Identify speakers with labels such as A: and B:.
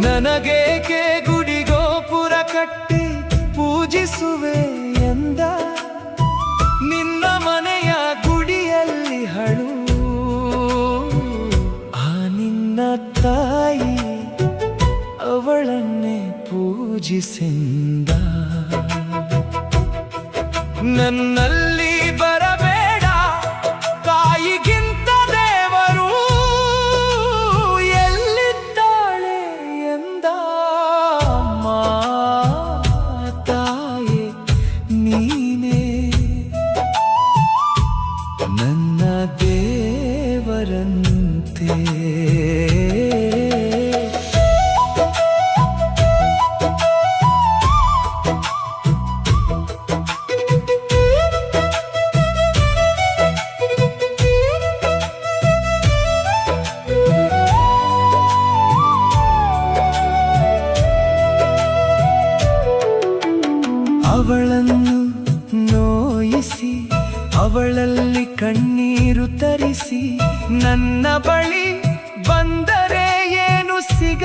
A: ನನಗೇಕೆ ಗುಡಿಗೋಪುರ ಕಟ್ಟಿ ಪೂಜಿಸುವೆ ಎಂದ ನಿನ್ನ ಮನೆಯ ಗುಡಿಯಲ್ಲಿ ಹಳು ಆ ನಿನ್ನ ತಾಯಿ ಅವಳನ್ನೇ ಪೂಜಿಸಿಂದ ನನ್ನಲ್ಲಿ ಬರಬೇಡ ತಾಯಿಗಿಂತ ದೇವರು ಎಲ್ಲಿದ್ದಾಳೆ ಎಂದ ತಾಯಿ ನೀನೇ ನನ್ನ ದೇವರಂತೆ ಅವಳನ್ನು ನೋಯಿಸಿ ಅವಳಲ್ಲಿ ಕಣ್ಣೀರು ತರಿಸಿ ನನ್ನ ಬಳಿ ಬಂದರೆ ಏನು ಸಿಗ